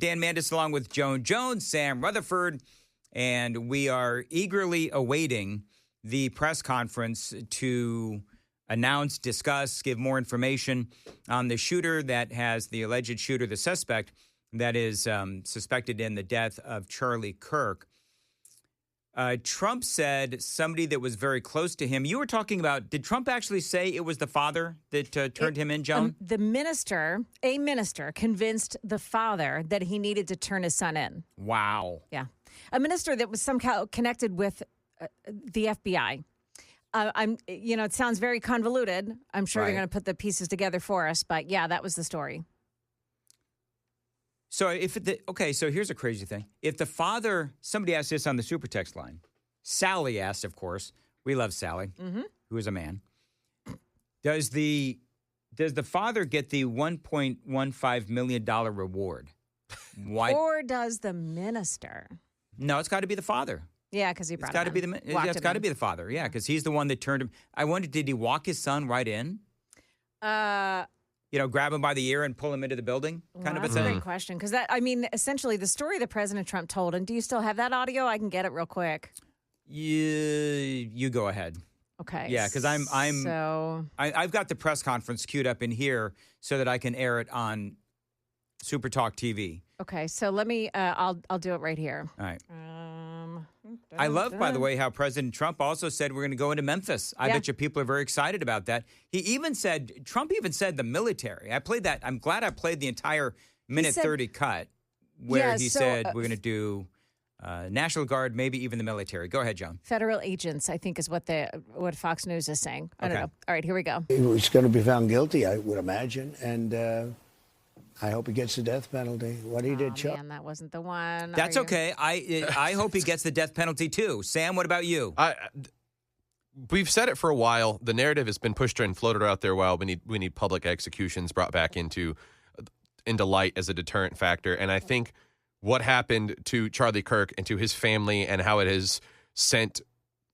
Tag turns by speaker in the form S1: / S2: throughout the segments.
S1: Dan Mandis along with Joan Jones, Sam Rutherford, and we are eagerly awaiting the press conference to announce, discuss, give more information on the shooter that has the alleged shooter, the suspect that is suspected in the death of Charlie Kirk. Trump said somebody that was very close to him. You were talking about, did Trump actually say it was the father that turned him in, Joan?
S2: A minister convinced the father that he needed to turn his son in.
S1: Wow.
S2: Yeah. A minister that was somehow connected with the FBI. It sounds very convoluted. I'm sure they're going to put the pieces together for us, but yeah, that was the story.
S1: So so here's a crazy thing. If the father, somebody asked this on the super text line. Sally asked, of course. We love Sally, who is a man. Does the father get the $1.15 million reward? Why?
S2: Or does the minister?
S1: No, it's got to be the father.
S2: Yeah, because he brought
S1: It's got to be it's got to be the father. Yeah, because he's the one that turned him. I wonder, did he walk his son right in? Grab him by the ear and pull him into the building?
S2: That's a great question. Because essentially the story that President Trump told, and do you still have that audio? I can get it real quick.
S1: You go ahead.
S2: Okay.
S1: Yeah, because I've got the press conference queued up in here so that I can air it on Super Talk TV.
S2: Okay, so let me, I'll do it right here.
S1: All right. I love, by the way, how President Trump also said we're going to go into Memphis. I bet you people are very excited about that. Trump even said the military. I played that. I'm glad I played the entire minute 30 cut where he said we're going to do National Guard, maybe even the military. Go ahead, Joan.
S2: Federal agents, I think, is what Fox News is saying. I don't know. All right, here we go.
S3: He was going to be found guilty, I would imagine, and I hope he gets the death penalty. What he did, Chuck.
S2: Man, that wasn't the one.
S1: That's okay. I hope he gets the death penalty too. Sam, what about you?
S4: We've said it for a while. The narrative has been pushed and floated out there. Well, we need public executions brought back into light as a deterrent factor. And I think what happened to Charlie Kirk and to his family and how it has sent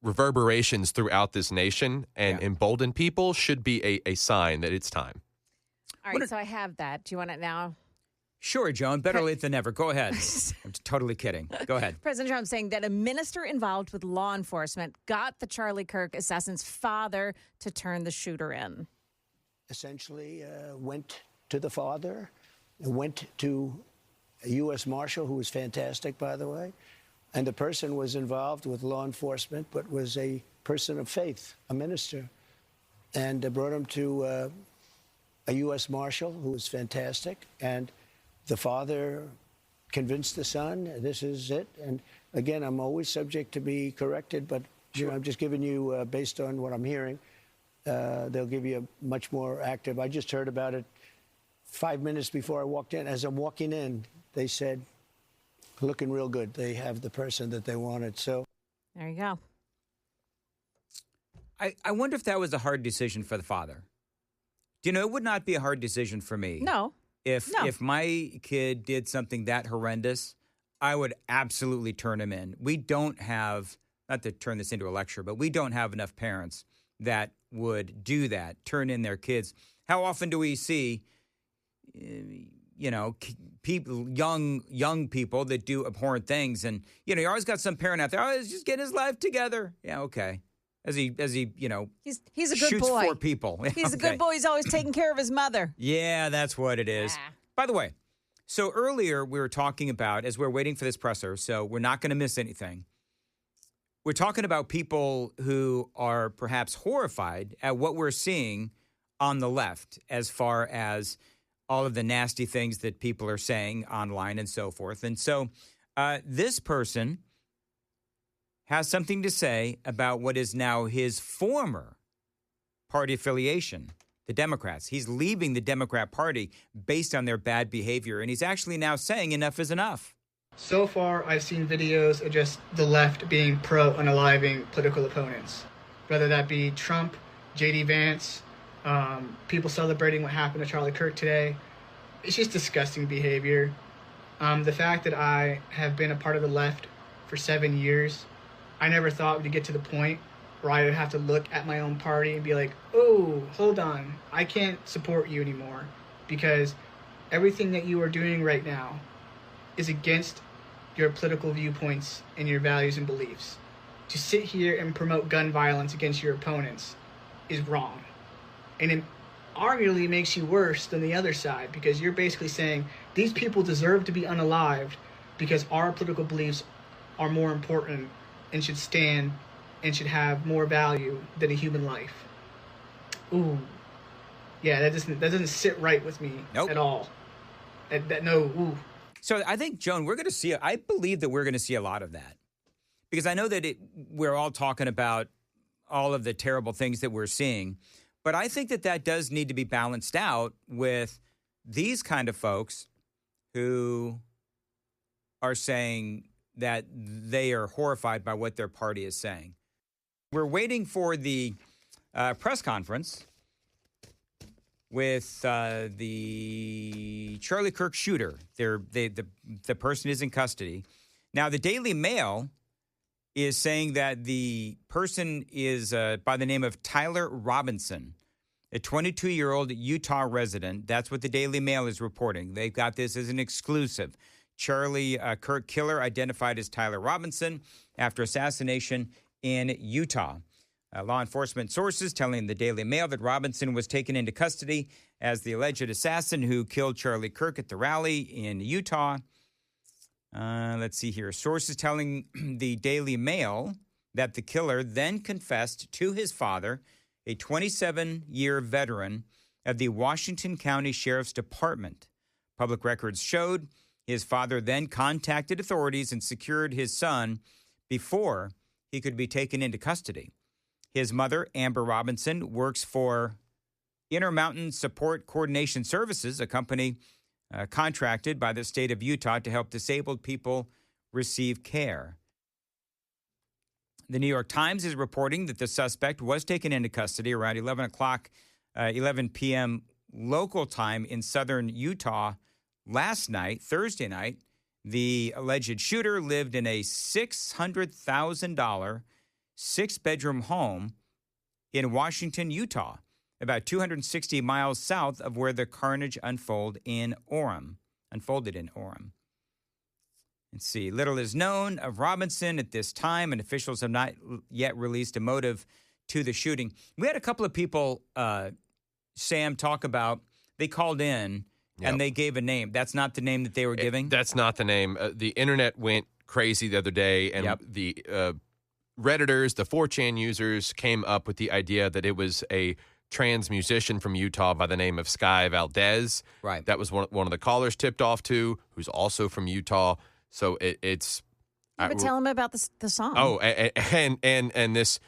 S4: reverberations throughout this nation and emboldened people should be a sign that it's time.
S2: All right, so I have that. Do you want it now?
S1: Sure, Joan. Better late than never. Go ahead. I'm totally kidding. Go ahead.
S2: President Trump saying that a minister involved with law enforcement got the Charlie Kirk assassin's father to turn the shooter in.
S3: Essentially went to the father, went to a U.S. Marshal, who was fantastic, by the way, and the person was involved with law enforcement but was a person of faith, a minister, and brought him to a U.S. Marshal who was fantastic, and the father convinced the son, this is it. And again, I'm always subject to be corrected, but I'm just giving you, based on what I'm hearing, they'll give you a much more active. I just heard about it 5 minutes before I walked in. As I'm walking in, they said, looking real good. They have the person that they wanted. So
S2: there you go.
S1: I wonder if that was a hard decision for the father. It would not be a hard decision for me.
S2: No.
S1: If my kid did something that horrendous, I would absolutely turn him in. We don't have, not to turn this into a lecture, but we don't have enough parents that would do that, turn in their kids. How often do we see, people, young people that do abhorrent things? And, you always got some parent out there, he's just getting his life together. Yeah, okay. As he
S2: he's a good
S1: shoots
S2: boy.
S1: 4 people.
S2: He's a good boy. He's always taking care of his mother.
S1: Yeah, that's what it is. By the way, so earlier we were talking about, as we're waiting for this presser, so we're not going to miss anything. We're talking about people who are perhaps horrified at what we're seeing on the left as far as all of the nasty things that people are saying online and so forth. And so this person has something to say about what is now his former party affiliation, the Democrats. He's leaving the Democrat Party based on their bad behavior, and he's actually now saying enough is enough.
S5: So far, I've seen videos of just the left being pro-unaliving political opponents, whether that be Trump, J.D. Vance, people celebrating what happened to Charlie Kirk today. It's just disgusting behavior. The fact that I have been a part of the left for 7 years, I never thought we'd get to the point where I would have to look at my own party and be like, oh, hold on, I can't support you anymore because everything that you are doing right now is against your political viewpoints and your values and beliefs. To sit here and promote gun violence against your opponents is wrong. And it arguably makes you worse than the other side, because you're basically saying these people deserve to be unalived because our political beliefs are more important and should stand and should have more value than a human life. Ooh. Yeah, that doesn't sit right with me at all. Ooh.
S1: So I think, Joan, I believe that we're going to see a lot of that. Because I know that we're all talking about all of the terrible things that we're seeing, but I think that does need to be balanced out with these kind of folks who are saying that they are horrified by what their party is saying. We're waiting for the press conference with the Charlie Kirk shooter. The person is in custody. Now, the Daily Mail is saying that the person is by the name of Tyler Robinson, a 22-year-old Utah resident. That's what the Daily Mail is reporting. They've got this as an exclusive. Charlie Kirk killer identified as Tyler Robinson after assassination in Utah. Law enforcement sources telling the Daily Mail that Robinson was taken into custody as the alleged assassin who killed Charlie Kirk at the rally in Utah. Let's see here. Sources telling the Daily Mail that the killer then confessed to his father, a 27-year veteran of the Washington County Sheriff's Department. Public records showed his father then contacted authorities and secured his son before he could be taken into custody. His mother, Amber Robinson, works for Intermountain Support Coordination Services, a company contracted by the state of Utah to help disabled people receive care. The New York Times is reporting that the suspect was taken into custody around 11 p.m. local time in southern Utah last night, Thursday night. The alleged shooter lived in a $600,000 six-bedroom home in Washington, Utah, about 260 miles south of where the carnage unfolded in Orem. Let's see. Little is known of Robinson at this time, and officials have not yet released a motive to the shooting. We had a couple of people, Sam, talk about, they called in and they gave a name. That's not the name that they were giving?
S4: That's not the name. The internet went crazy the other day, and the Redditors, the 4chan users, came up with the idea that it was a trans musician from Utah by the name of Sky Valdez.
S1: Right.
S4: That was one of the callers tipped off to, who's also from Utah. So it's...
S2: But tell him about the song.
S4: Oh, and this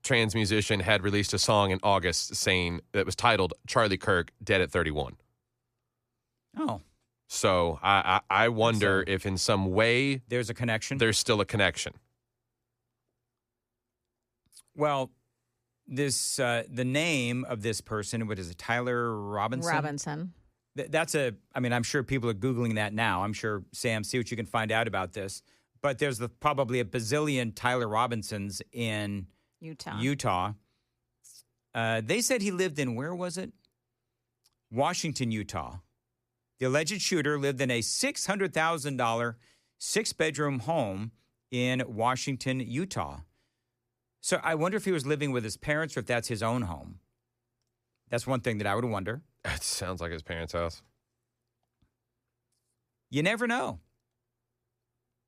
S4: trans musician had released a song in August saying that was titled Charlie Kirk, Dead at 31.
S1: Oh.
S4: So I wonder if in some way...
S1: There's a connection?
S4: There's still a connection.
S1: Well, this the name of this person, what is it, Tyler Robinson?
S2: Robinson.
S1: I'm sure people are Googling that now. I'm sure, Sam, see what you can find out about this. But there's probably a bazillion Tyler Robinsons in Utah. They said he lived in, where was it? Washington, Utah. The alleged shooter lived in a $600,000 six-bedroom home in Washington, Utah. So I wonder if he was living with his parents or if that's his own home. That's one thing that I would wonder.
S4: It sounds like his parents' house.
S1: You never know.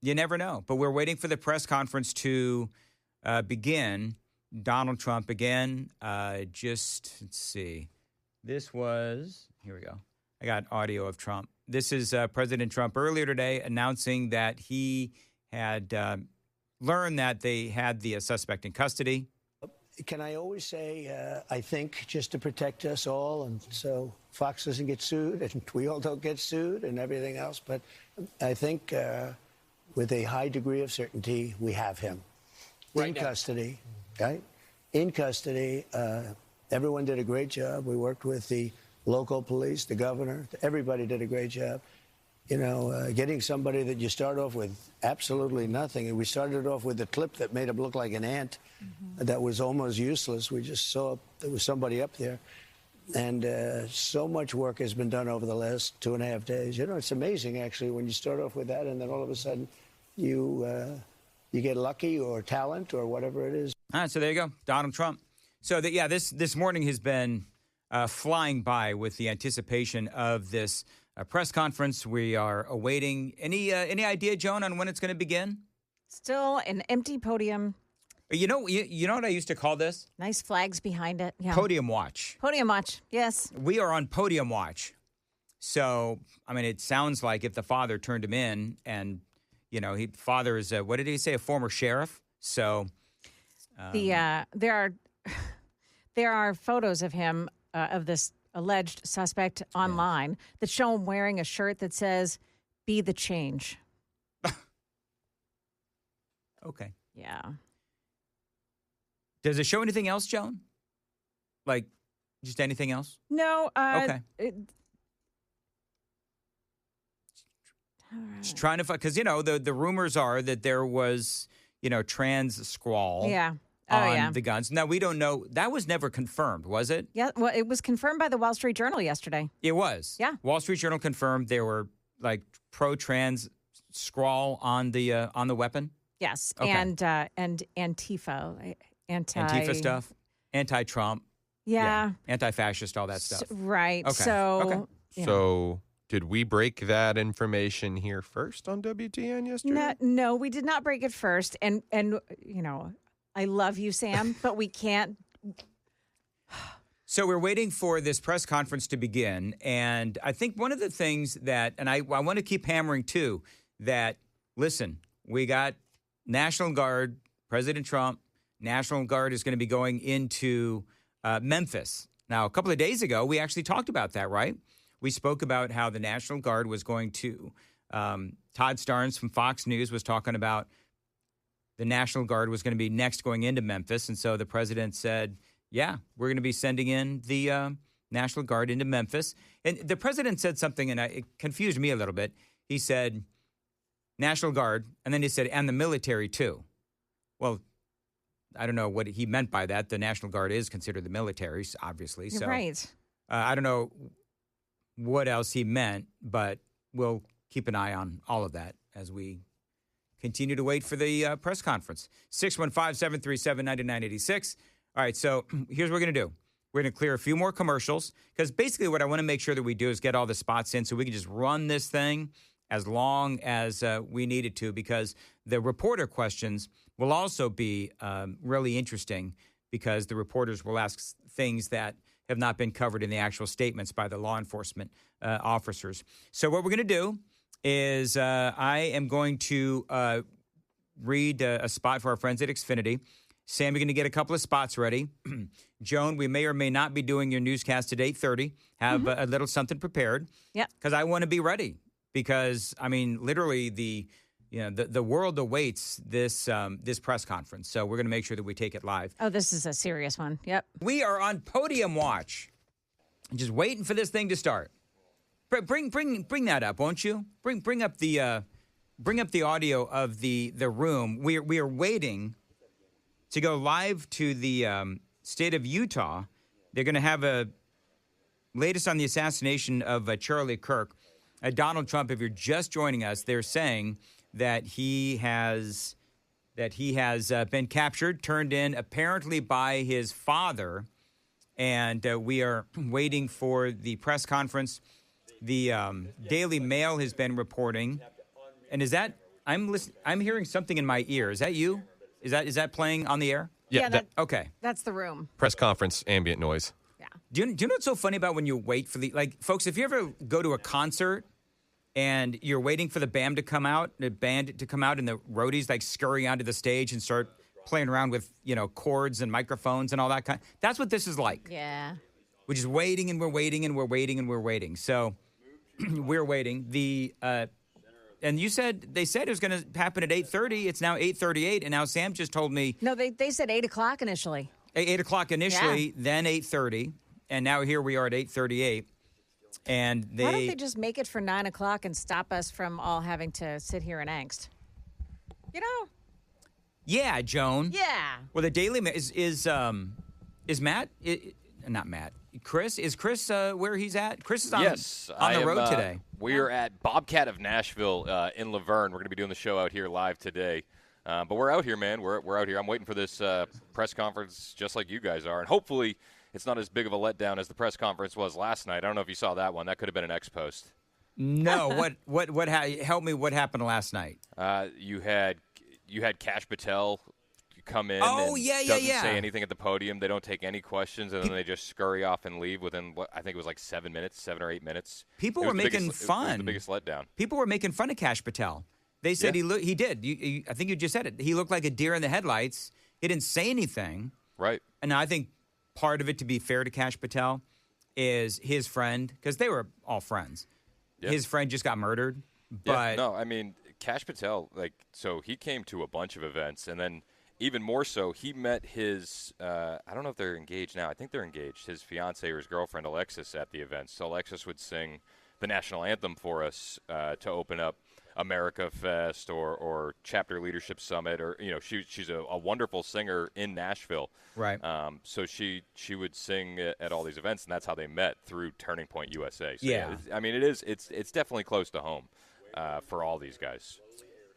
S1: But we're waiting for the press conference to begin. Donald Trump again. Let's see. This was, here we go. I got audio of Trump. This is President Trump earlier today announcing that he had learned that they had the suspect in custody.
S3: Can I always say, I think, just to protect us all, and so Fox doesn't get sued, and we all don't get sued, and everything else, but I think with a high degree of certainty, we have him in custody, right? In custody. Everyone did a great job. We worked with the local police, the governor. Everybody did a great job. You know, getting somebody that you start off with absolutely nothing. And we started off with a clip that made him look like an ant that was almost useless. We just saw there was somebody up there. And so much work has been done over the last 2.5 days. You know, it's amazing, actually, when you start off with that and then all of a sudden you get lucky or talent or whatever it is.
S1: All right, so there you go, Donald Trump. So, this morning has been flying by with the anticipation of this press conference. We are awaiting. Any idea, Joan, on when it's going to begin?
S2: Still an empty podium.
S1: You know what I used to call this?
S2: Nice flags behind it. Yeah.
S1: Podium watch.
S2: Podium watch, yes.
S1: We are on podium watch. So, I mean, it sounds like if the father turned him in and, father is, what did he say, a former sheriff? So.
S2: There are photos of him, of this alleged suspect online that show him wearing a shirt that says, "Be the change."
S1: Okay.
S2: Yeah.
S1: Does it show anything else, Joan? Like, just anything else?
S2: No.
S1: Okay. Just trying to find, because, the rumors are that there was, trans squall.
S2: Yeah.
S1: On the guns. Now, we don't know. That was never confirmed, was it?
S2: Yeah. Well, it was confirmed by the Wall Street Journal yesterday.
S1: It was.
S2: Yeah.
S1: Wall Street Journal confirmed there were, like, pro-trans scrawl on the weapon.
S2: Yes.
S1: Okay.
S2: And Antifa.
S1: Antifa stuff. Anti-Trump.
S2: Yeah.
S1: Anti-fascist, all that stuff.
S2: Right.
S1: Okay.
S2: So.
S1: Okay.
S4: So did we break that information here first on WTN yesterday?
S2: No, we did not break it first. And I love you, Sam, but we can't.
S1: So we're waiting for this press conference to begin. And I think one of the things that, and I want to keep hammering too, that, listen, we got National Guard, President Trump, National Guard is going to be going into Memphis. Now, a couple of days ago, we actually talked about that, right? We spoke about how the National Guard was going to, Todd Starnes from Fox News was talking about the National Guard was going to be next going into Memphis. And so the president said, yeah, we're going to be sending in the National Guard into Memphis. And the president said something, and it confused me a little bit. He said, National Guard, and then he said, and the military too. Well, I don't know what he meant by that. The National Guard is considered the military, obviously.
S2: You're
S1: so
S2: right.
S1: I don't know what else he meant, but we'll keep an eye on all of that as we continue to wait for the press conference. 615-737-9986. All right, so here's what we're going to do. We're going to clear a few more commercials because basically what I want to make sure that we do is get all the spots in so we can just run this thing as long as we need it to, because the reporter questions will also be really interesting because the reporters will ask things that have not been covered in the actual statements by the law enforcement officers. So what we're going to do is I am going to read a spot for our friends at Xfinity. Sam, you're going to get a couple of spots ready. Joan, we may or may not be doing your newscast at 8:30. Have a little something prepared.
S2: Yeah.
S1: Because I want to be ready. Because, I mean, literally the world awaits this press conference. So we're going to make sure that we take it live.
S2: Oh, this is a serious one. Yep.
S1: We are on podium watch. Just waiting for this thing to start. Bring that up, won't you? Bring up the audio of the room. We are waiting to go live to the state of Utah. They're going to have a latest on the assassination of Charlie Kirk. Donald Trump, if you're just joining us, they're saying that he has been captured, turned in apparently by his father, and we are waiting for the press conference. The Daily Mail has been reporting, and is that I'm hearing something in my ear. Is that you? Is that playing on the air?
S2: Yeah.
S1: Okay.
S2: That's the room.
S4: Press conference, ambient noise.
S2: Yeah.
S1: Do you know what's so funny about when you wait for folks, if you ever go to a concert and you're waiting for the band to come out, and the roadies like scurry onto the stage and start playing around with, chords and microphones and all that kind. That's what this is like.
S2: Yeah.
S1: We're just waiting and we're waiting and we're waiting and we're waiting. So we're waiting. And they said it was going to happen at 8:30. It's now 8:38, and now Sam just told me.
S2: No, they said 8 o'clock initially.
S1: 8 o'clock initially, then 8:30, and now here we are at 8:38. And
S2: Why don't they just make it for 9 o'clock and stop us from all having to sit here in angst?
S1: Yeah, Joan.
S2: Yeah.
S1: Well, the Daily Mail is Matt. not Matt. Chris, is Chris where he's at? Chris is on,
S6: I
S1: the road
S6: am,
S1: today.
S6: We are at Bobcat of Nashville in Laverne. We're going to be doing the show out here live today. But we're out here, man. We're out here. I'm waiting for this press conference just like you guys are. And hopefully it's not as big of a letdown as the press conference was last night. I don't know if you saw that one. That could have been an X-Post.
S1: No. Help me. What happened last night?
S6: You had Kash Patel come in
S1: and
S6: doesn't say anything at the podium. They don't take any questions, and then they just scurry off and leave within, I think it was like 7 or 8 minutes.
S1: People were making fun.
S6: It was the biggest letdown.
S1: People were making fun of Kash Patel. They said he did. I think you just said it. He looked like a deer in the headlights. He didn't say anything.
S6: Right.
S1: And I think part of it, to be fair to Kash Patel, is his friend, because they were all friends. Yeah. His friend just got murdered. But
S6: no, I mean, Kash Patel, so he came to a bunch of events, and then even more so, he met his, I don't know if they're engaged now. I think they're engaged. His fiance or his girlfriend, Alexis, at the event. So Alexis would sing the national anthem for us to open up America Fest or Chapter Leadership Summit, or she's a wonderful singer in Nashville.
S1: Right.
S6: So she would sing at all these events, and that's how they met, through Turning Point USA. So
S1: yeah.
S6: I mean, it's definitely close to home for all these guys.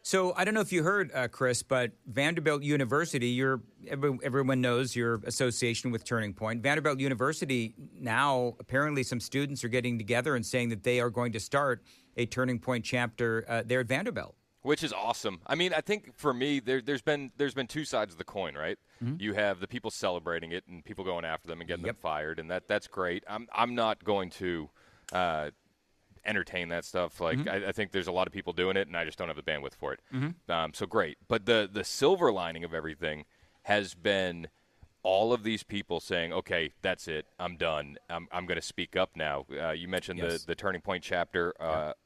S1: So I don't know if you heard, Chris, but Vanderbilt University, everyone knows your association with Turning Point. Vanderbilt University now, apparently some students are getting together and saying that they are going to start a Turning Point chapter there at Vanderbilt.
S6: Which is awesome. I mean, I think for me, there's been two sides of the coin, right? Mm-hmm. You have the people celebrating it and people going after them and getting them fired, and that's great. I'm not going to entertain that stuff. I think there's a lot of people doing it, and I just don't have the bandwidth for it. Mm-hmm. So great. But the silver lining of everything has been all of these people saying, okay, that's it. I'm done. I'm going to speak up now. You mentioned the Turning Point chapter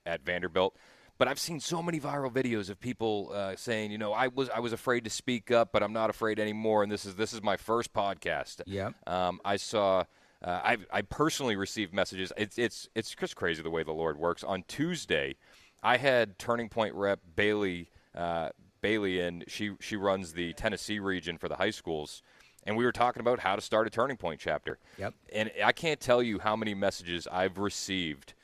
S6: at Vanderbilt. But I've seen so many viral videos of people saying, I was afraid to speak up, but I'm not afraid anymore, and this is my first podcast.
S1: Yeah.
S6: I saw I personally received messages. It's just crazy the way the Lord works. On Tuesday, I had Turning Point rep Bailey in. She runs the Tennessee region for the high schools, and we were talking about how to start a Turning Point chapter.
S1: Yep. And
S6: I can't tell you how many messages I've received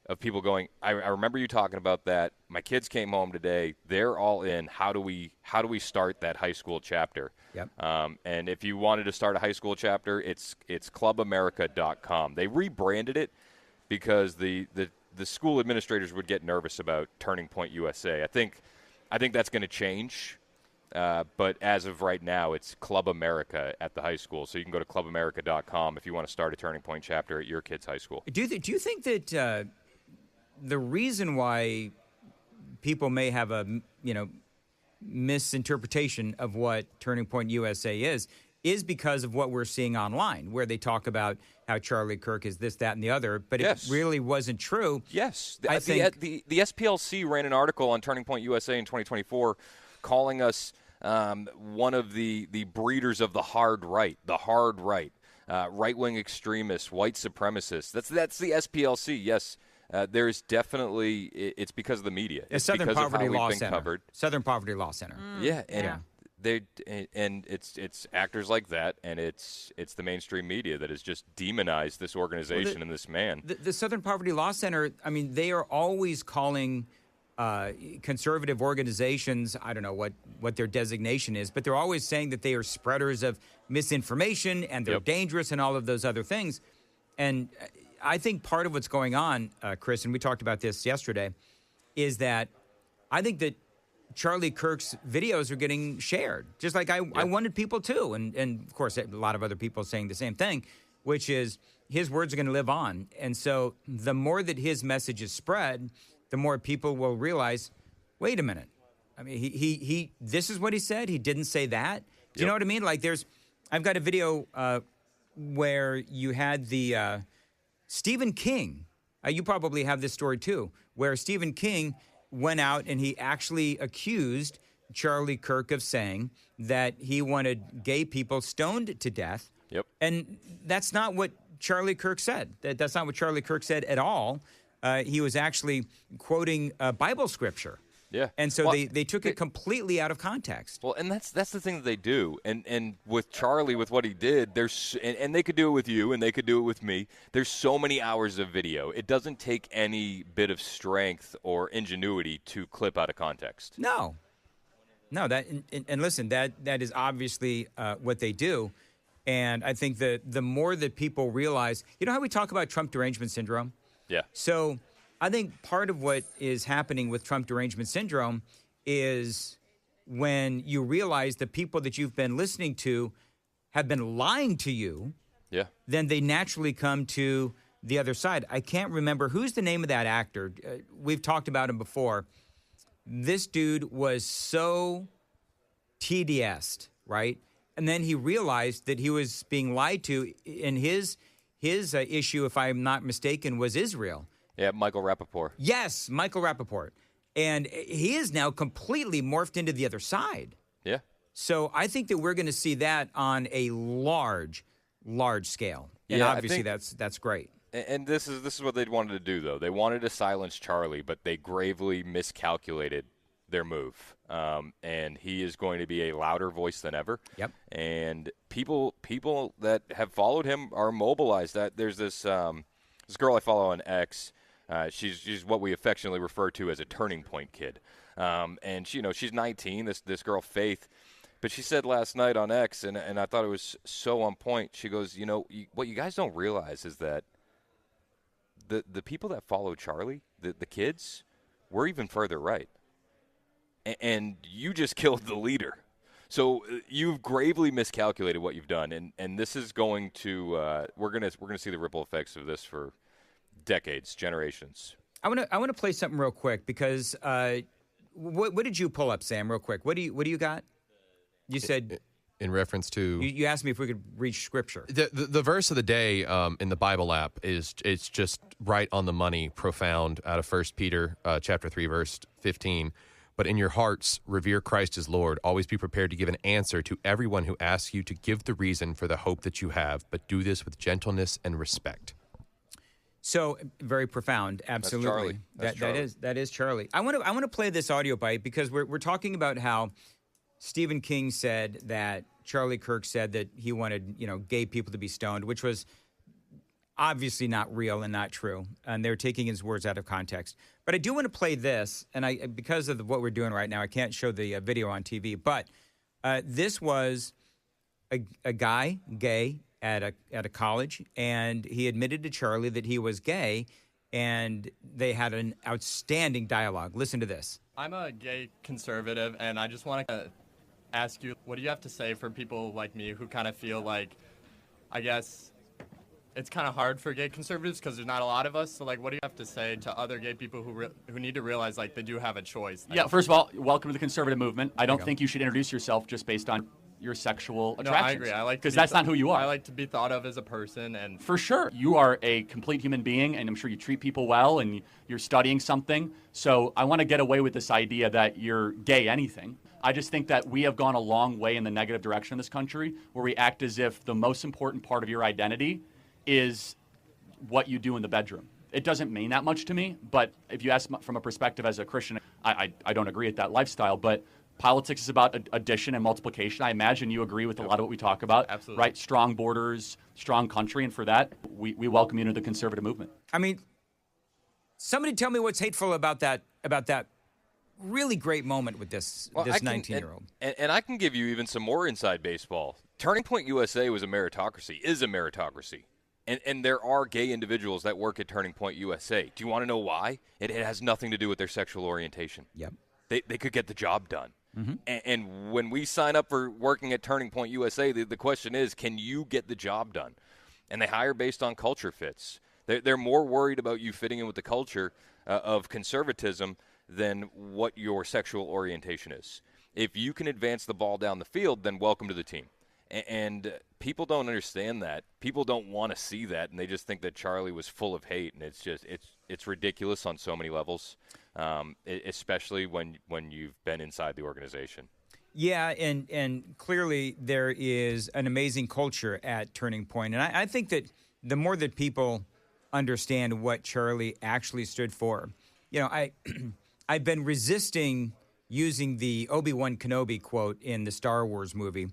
S6: of people going, I remember you talking about that. My kids came home today. They're all in. How do we start that high school chapter?
S1: Yep.
S6: And if you wanted to start a high school chapter, it's clubamerica.com. They rebranded it because the school administrators would get nervous about Turning Point USA. I think that's going to change. But as of right now, it's Club America at the high school. So you can go to clubamerica.com if you want to start a Turning Point chapter at your kid's high school.
S1: Do you think that the reason why people may have a misinterpretation of what Turning Point USA is because of what we're seeing online, where they talk about how Charlie Kirk is this, that, and the other, but it really wasn't true.
S6: Yes.
S1: I think
S6: the SPLC ran an article on Turning Point USA in 2024 calling us one of the breeders of the hard right, right-wing extremists, white supremacists. That's the SPLC, yes. There's definitely, it's because of the media. It's
S1: Southern
S6: because
S1: Poverty
S6: of how
S1: Law
S6: we've been
S1: Center.
S6: covered.
S1: Southern Poverty Law Center.
S6: It's actors like that, and it's the mainstream media that has just demonized this organization and this man.
S1: The Southern Poverty Law Center, I mean, they are always calling conservative organizations, I don't know what their designation is, but they're always saying that they are spreaders of misinformation and they're dangerous and all of those other things. And I think part of what's going on, Chris, and we talked about this yesterday, is that I think that Charlie Kirk's videos are getting shared, just like I wanted people to. And of course, a lot of other people saying the same thing, which is his words are going to live on. And so the more that his message is spread, the more people will realize, wait a minute. I mean, he this is what he said. He didn't say that. Do you know what I mean? Like I've got a video where you had the Stephen King. You probably have this story too, where Stephen King went out and he actually accused Charlie Kirk of saying that he wanted gay people stoned to death.
S6: Yep.
S1: And that's not what Charlie Kirk said. That's not what Charlie Kirk said at all. He was actually quoting Bible scripture.
S6: Yeah.
S1: And so they took it completely out of context.
S6: Well, and that's the thing that they do. And with Charlie, with what he did, and they could do it with you, and they could do it with me. There's so many hours of video. It doesn't take any bit of strength or ingenuity to clip out of context.
S1: No, that and listen, that is obviously what they do. And I think that the more that people realize, you know how we talk about Trump derangement syndrome?
S6: Yeah.
S1: So I think part of what is happening with Trump derangement syndrome is when you realize the people that you've been listening to have been lying to you, then they naturally come to the other side. I can't remember who's the name of that actor. We've talked about him before. This dude was so TDS'd, right? And then he realized that he was being lied to, and his issue, if I'm not mistaken, was Israel.
S6: Yeah, Michael Rappaport.
S1: Yes, Michael Rappaport. And he is now completely morphed into the other side.
S6: Yeah.
S1: So I think that we're going to see that on a large scale. And obviously that's great.
S6: And this is what they wanted to do, though. They wanted to silence Charlie, but they gravely miscalculated their move. And he is going to be a louder voice than ever.
S1: Yep.
S6: And people that have followed him are mobilized. That there's this girl I follow on X. She's what we affectionately refer to as a turning point kid. And she's 19, this girl Faith. But she said last night on X, and I thought it was so on point. She goes, what you guys don't realize is that the people that follow Charlie, the kids, we're even further right. And you just killed the leader. So you've gravely miscalculated what you've done, and this is going to we're gonna see the ripple effects of this for decades, generations.
S1: I want to play something real quick because what did you pull up, Sam? Real quick, what do you got? You said
S4: in reference to
S1: you asked me if we could reach scripture.
S4: The verse of the day in the Bible app it's just right on the money, profound, out of 1 Peter chapter 3 verse 15. But in your hearts, revere Christ as Lord. Always be prepared to give an answer to everyone who asks you to give the reason for the hope that you have, but do this with gentleness and respect.
S1: So very profound, absolutely.
S6: That's Charlie.
S1: That is Charlie. I want to play this audio bite because we're talking about how Stephen King said that Charlie Kirk said that he wanted gay people to be stoned, which was obviously not real and not true, and they're taking his words out of context. But I do want to play this, and because of what we're doing right now, I can't show the video on TV. But this was a guy, gay, at a college, and he admitted to Charlie that he was gay, and they had an outstanding dialogue. Listen to this.
S7: I'm a gay conservative, and I just want to ask you, what do you have to say for people like me who kind of feel like, I guess, it's kind of hard for gay conservatives because there's not a lot of us. So, what do you have to say to other gay people who need to realize, they do have a choice?
S8: Yeah, first of all, welcome to the conservative movement. I don't think you should introduce yourself just based on your sexual attractions.
S7: No, I agree. I like
S8: because that's not who you are.
S7: I like to be thought of as a person, and
S8: for sure, you are a complete human being, and I'm sure you treat people well, and you're studying something. So I want to get away with this idea that you're gay anything. I just think that we have gone a long way in the negative direction in this country, where we act as if the most important part of your identity is what you do in the bedroom. It doesn't mean that much to me, but if you ask from a perspective as a Christian, I don't agree with that lifestyle, but politics is about addition and multiplication. I imagine you agree with a lot of what we talk about.
S7: Absolutely.
S8: Right? Strong borders, strong country, and for that, we welcome you into the conservative movement.
S1: I mean, somebody tell me what's hateful about that really great moment with this 19-year-old.
S6: And I can give you even some more inside baseball. Turning Point USA is a meritocracy. And there are gay individuals that work at Turning Point USA. Do you want to know why? It has nothing to do with their sexual orientation.
S1: Yep.
S6: They could get the job done.
S1: Mm-hmm.
S6: And when we sign up for working at Turning Point USA, the question is, can you get the job done? And they hire based on culture fits. They're more worried about you fitting in with the culture of conservatism than what your sexual orientation is. If you can advance the ball down the field, then welcome to the team. And people don't understand that. People don't want to see that, and they just think that Charlie was full of hate, and it's ridiculous on so many levels, especially when you've been inside the organization.
S1: Yeah, and clearly there is an amazing culture at Turning Point, and I think that the more that people understand what Charlie actually stood for, I I've been resisting using the Obi-Wan Kenobi quote in the Star Wars movie.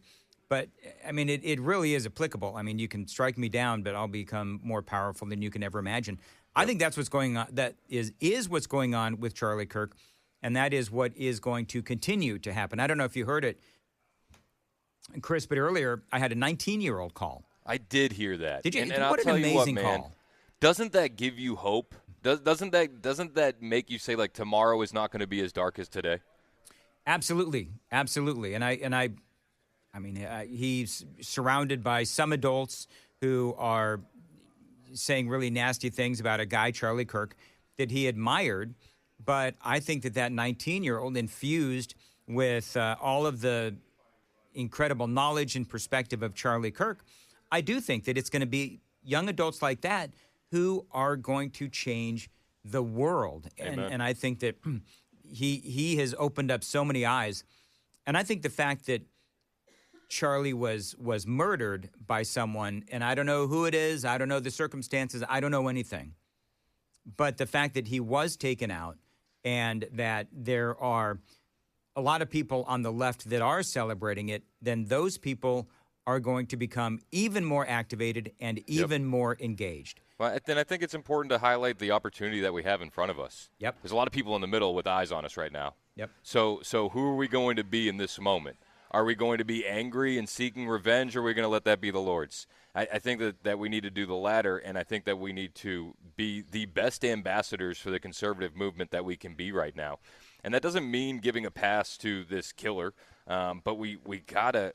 S1: But, I mean, it really is applicable. I mean, you can strike me down, but I'll become more powerful than you can ever imagine. I think that's what's going on. That is what's going on with Charlie Kirk, and that is what is going to continue to happen. I don't know if you heard it, Chris, but earlier I had a 19-year-old call.
S6: I did hear that.
S1: Did you?
S6: And
S1: what an amazing call.
S6: Doesn't that give you hope? Doesn't that make you say, like, tomorrow is not going to be as dark as today?
S1: Absolutely. And I mean, he's surrounded by some adults who are saying really nasty things about a guy, Charlie Kirk, that he admired. But I think that 19-year-old infused with all of the incredible knowledge and perspective of Charlie Kirk, I do think that it's going to be young adults like that who are going to change the world. And I think that he has opened up so many eyes. And I think the fact that Charlie was murdered by someone, and I don't know who it is, I don't know the circumstances, I don't know anything. But the fact that he was taken out and that there are a lot of people on the left that are celebrating it, then those people are going to become even more activated and even more engaged.
S6: Well, then I think it's important to highlight the opportunity that we have in front of us.
S1: Yep.
S6: There's a lot of people in the middle with eyes on us right now.
S1: Yep.
S6: So who are we going to be in this moment? Are we going to be angry and seeking revenge, or are we going to let that be the Lord's? I think that we need to do the latter, and I think that we need to be the best ambassadors for the conservative movement that we can be right now. And that doesn't mean giving a pass to this killer, but we gotta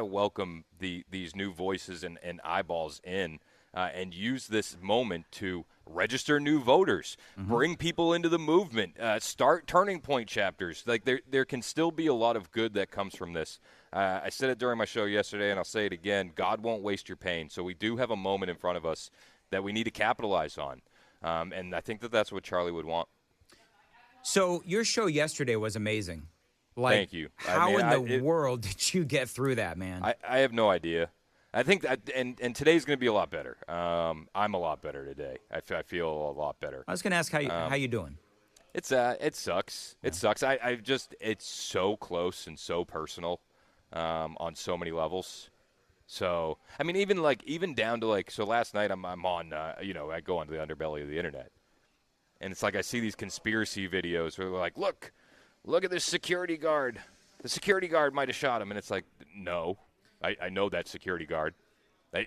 S6: welcome these new voices and eyeballs in, and use this moment to register new voters, bring people into the movement, start turning point chapters. Like there can still be a lot of good that comes from this. I said it during my show yesterday, and I'll say it again. God won't waste your pain. So we do have a moment in front of us that we need to capitalize on. And I think that's what Charlie would want.
S1: So your show yesterday was amazing.
S6: Thank you.
S1: How in the world did you get through that, man?
S6: I have no idea. I think and today's going to be a lot better. I'm a lot better today. I feel a lot better.
S1: I was going to ask how you doing.
S6: It sucks. It sucks. It's so close and so personal on so many levels. So I mean, even down to so last night I'm on I go onto the underbelly of the internet, and it's like I see these conspiracy videos where they're like, look at this security guard. The security guard might have shot him, and it's like, no. I know that security guard.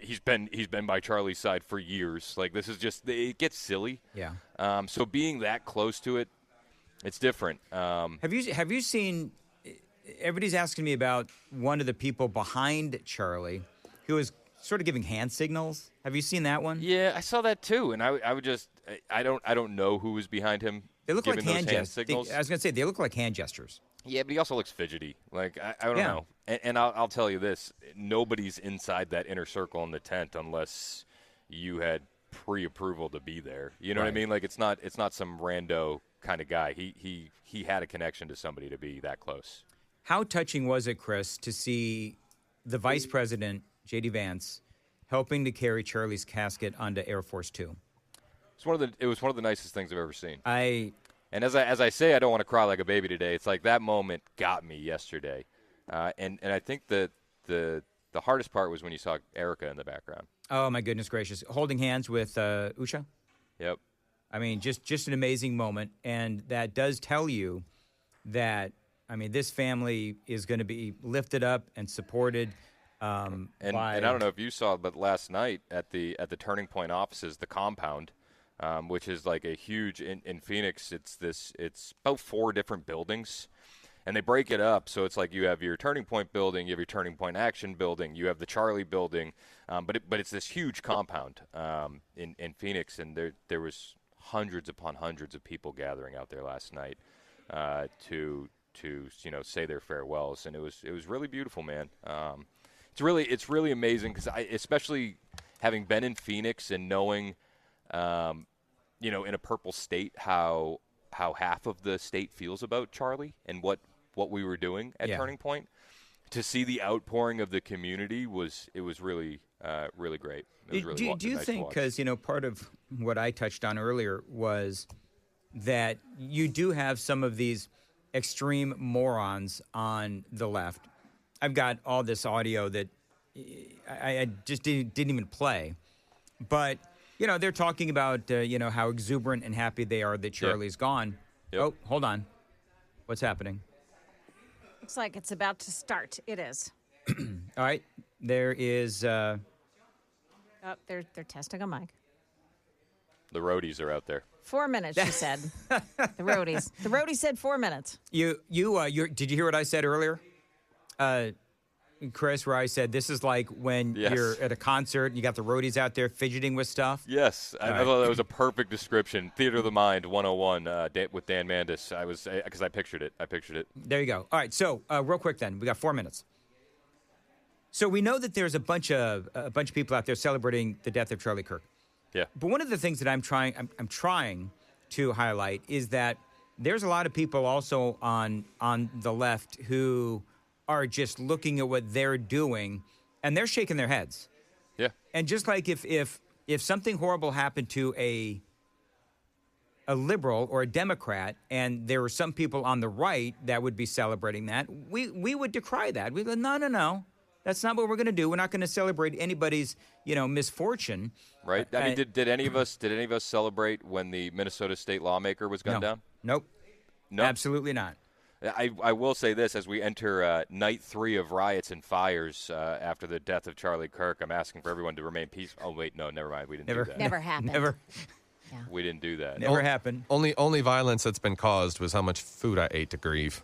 S6: He's been by Charlie's side for years. Like, this is just, it gets silly.
S1: Yeah.
S6: So being that close to it, it's different.
S1: Have you seen? Everybody's asking me about one of the people behind Charlie, who is sort of giving hand signals. Have you seen that one?
S6: Yeah, I saw that too, and I would just, I don't know who was behind him.
S1: They look like hand
S6: signals.
S1: I was gonna say they look like hand gestures.
S6: Yeah, but he also looks fidgety. Like, I don't know. And I'll tell you this. Nobody's inside that inner circle in the tent unless you had pre-approval to be there. You know what I mean? Like, it's not some rando kind of guy. He had a connection to somebody to be that close.
S1: How touching was it, Chris, to see the Vice President, J.D. Vance, helping to carry Charlie's casket onto Air Force Two?
S6: It was one of the nicest things I've ever seen. And as I say, I don't want to cry like a baby today. It's like that moment got me yesterday, and I think that the hardest part was when you saw Erica in the background.
S1: Oh my goodness gracious! Holding hands with Usha.
S6: Yep.
S1: I mean, just an amazing moment, and that does tell you that this family is going to be lifted up and supported. And
S6: I don't know if you saw, but last night at the Turning Point offices, the compound. Which is like a huge in Phoenix. It's about 4 different buildings, and they break it up. So it's like you have your Turning Point building, you have your Turning Point Action building, you have the Charlie building, but it's this huge compound in Phoenix, and there was hundreds upon hundreds of people gathering out there last night to say their farewells, and it was really beautiful, man. It's really amazing because especially having been in Phoenix and knowing. In a purple state, how half of the state feels about Charlie and what we were doing at Turning Point. To see the outpouring of the community was really really great. It was
S1: do you think, because part of what I touched on earlier was that you do have some of these extreme morons on the left. I've got all this audio that I just didn't even play. But, they're talking about, how exuberant and happy they are that Charlie's gone.
S6: Yep.
S1: Oh, hold on. What's happening?
S2: Looks like it's about to start. It is.
S1: All right. There is...
S2: Oh, they're testing a mic.
S6: The roadies are out there.
S2: 4 minutes, she said. The roadies. The roadie said 4 minutes.
S1: Did you hear what I said earlier? Chris, where I said this is like when you're at a concert and you got the roadies out there fidgeting with stuff.
S6: Yes, I thought that was a perfect description. Theater of the Mind 101 with Dan Mandis. Because I pictured it.
S1: There you go. All right, so real quick then, we got 4 minutes. So we know that there's a bunch of people out there celebrating the death of Charlie Kirk.
S6: Yeah.
S1: But one of the things that I'm trying to highlight is that there's a lot of people also on the left who are just looking at what they're doing, and they're shaking their heads.
S6: Yeah.
S1: And just like if something horrible happened to a liberal or a Democrat, and there were some people on the right that would be celebrating that, we would decry that. We go, no. That's not what we're going to do. We're not going to celebrate anybody's, misfortune.
S6: Right. I mean, did any of us celebrate when the Minnesota state lawmaker was gunned down?
S1: Nope.
S6: No.
S1: Absolutely not.
S6: I will say this, as we enter night 3 of riots and fires after the death of Charlie Kirk, I'm asking for everyone to remain peaceful. Oh, wait, no, never mind. We didn't do that.
S2: Never happened.
S1: Never.
S2: Yeah.
S6: We didn't do that.
S1: Never happened.
S4: Only violence that's been caused was how much food I ate to grieve.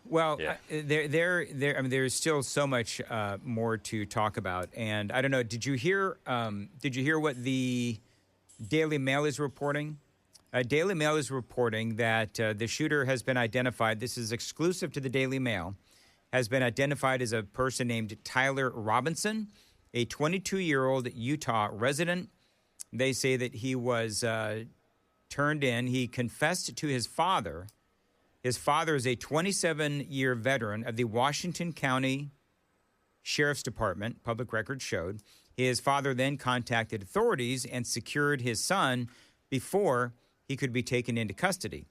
S1: Well, there's still so much more to talk about, and I don't know. Did you hear what the Daily Mail is reporting? Daily Mail is reporting that the shooter has been identified. This is exclusive to the Daily Mail. Has been identified as a person named Tyler Robinson, a 22-year-old Utah resident. They say that he was turned in. He confessed to his father. His father is a 27-year veteran of the Washington County Sheriff's Department, public records showed. His father then contacted authorities and secured his son before he could be taken into custody.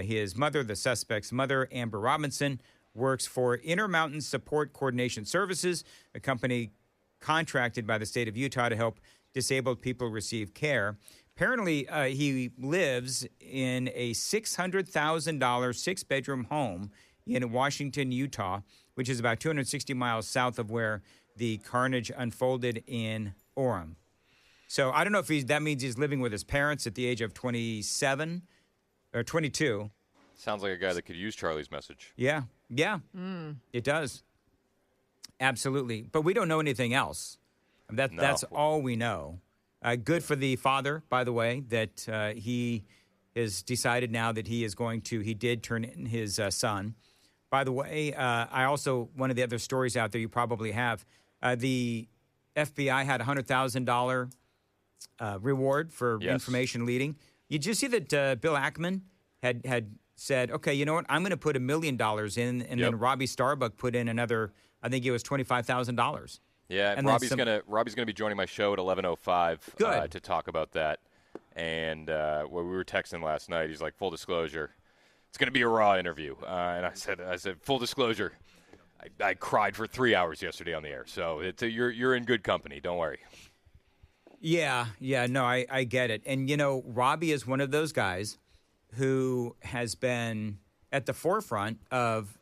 S1: His mother, the suspect's mother, Amber Robinson, works for Intermountain Support Coordination Services, a company contracted by the state of Utah to help disabled people receive care. Apparently, he lives in a $600,000 six-bedroom home in Washington, Utah, which is about 260 miles south of where the carnage unfolded in Orem. So I don't know if that means he's living with his parents at the age of 27 or 22.
S6: Sounds like a guy that could use Charlie's message.
S1: Yeah, It does. Absolutely. But we don't know anything else. That's all we know. Good for the father, by the way, that he has decided now that he did turn in his son. By the way, one of the other stories out there you probably have, the FBI had a $100,000 reward for information leading. You just see that Bill Ackman had said, okay, you know what, I'm going to put $1 million in, and then Robbie Starbuck put in another, I think it was $25,000.
S6: Yeah, and Robbie's gonna be joining my show at 11:05 to talk about that. And when we were texting last night, he's like, "Full disclosure, it's gonna be a raw interview." And I said, "Full disclosure, I cried for 3 hours yesterday on the air, so you're in good company. Don't worry."
S1: Yeah, no, I get it. And Robbie is one of those guys who has been at the forefront of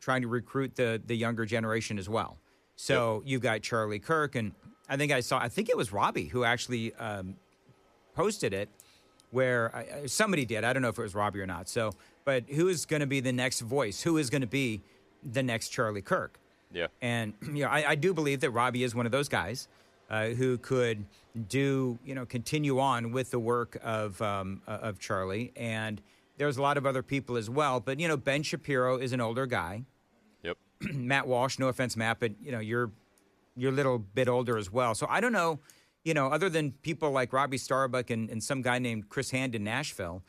S1: trying to recruit the younger generation as well. So you've got Charlie Kirk, and I think it was Robbie who actually posted it, where somebody did. I don't know if it was Robbie or not. So, but who is going to be the next voice? Who is going to be the next Charlie Kirk?
S6: Yeah.
S1: And I do believe that Robbie is one of those guys who could continue on with the work of Charlie. And there's a lot of other people as well. But Ben Shapiro is an older guy. Matt Walsh, no offense, Matt, but you're a little bit older as well. So I don't know, other than people like Robbie Starbuck and some guy named Chris Hand in Nashville,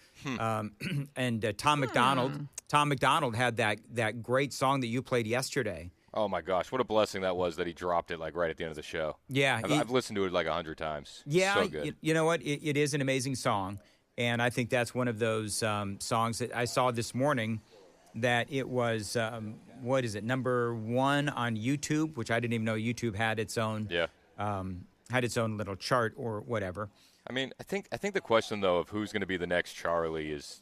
S1: and Tom McDonald. Tom McDonald had that great song that you played yesterday.
S6: Oh my gosh, what a blessing that was that he dropped it right at the end of the show.
S1: Yeah,
S6: I've listened to it 100 times.
S1: Yeah,
S6: so good.
S1: You know what? It is an amazing song. And I think that's one of those songs that I saw this morning that it was, what is it, number 1 on YouTube, which I didn't even know YouTube had its own little chart or whatever.
S6: I mean, I think the question, though, of who's going to be the next Charlie is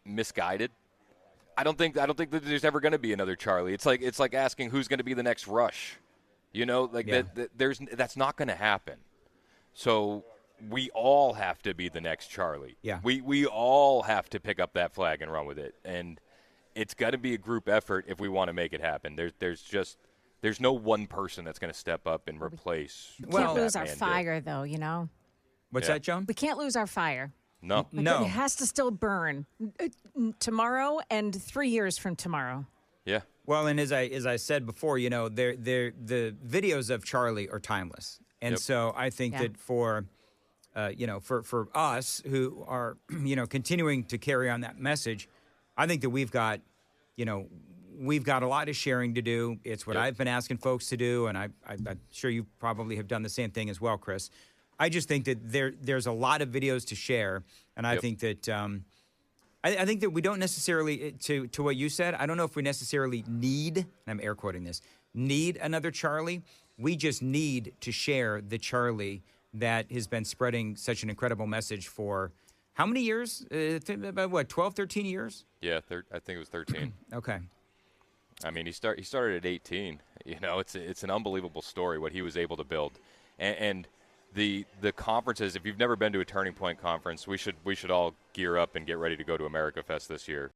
S6: misguided. I don't think that there's ever going to be another Charlie. It's like asking who's going to be the next Rush. That's not going to happen. So we all have to be the next Charlie.
S1: Yeah.
S6: We all have to pick up that flag and run with it. And it's got to be a group effort if we want to make it happen. There's no one person that's going to step up and replace.
S2: We can't lose our fire, though, you know?
S1: What's that, Joan?
S2: We can't lose our fire.
S6: No.
S1: No.
S2: It has to still burn tomorrow and 3 years from tomorrow.
S6: Yeah.
S1: Well, and as I said before, the videos of Charlie are timeless. And so I think that for us who are, continuing to carry on that message, I think that we've got a lot of sharing to do. It's what I've been asking folks to do, and I'm sure you probably have done the same thing as well, Chris. I just think that there's a lot of videos to share, and I think that I think that we don't necessarily, to what you said, I don't know if we necessarily need, and I'm air quoting this, need another Charlie. We just need to share the Charlie that has been spreading such an incredible message for how many years? About what, 12, 13 years?
S6: Yeah, I think it was 13.
S1: Okay.
S6: I mean, he started at 18. It's an unbelievable story what he was able to build, and the conferences. If you've never been to a Turning Point conference, we should all gear up and get ready to go to America Fest this year.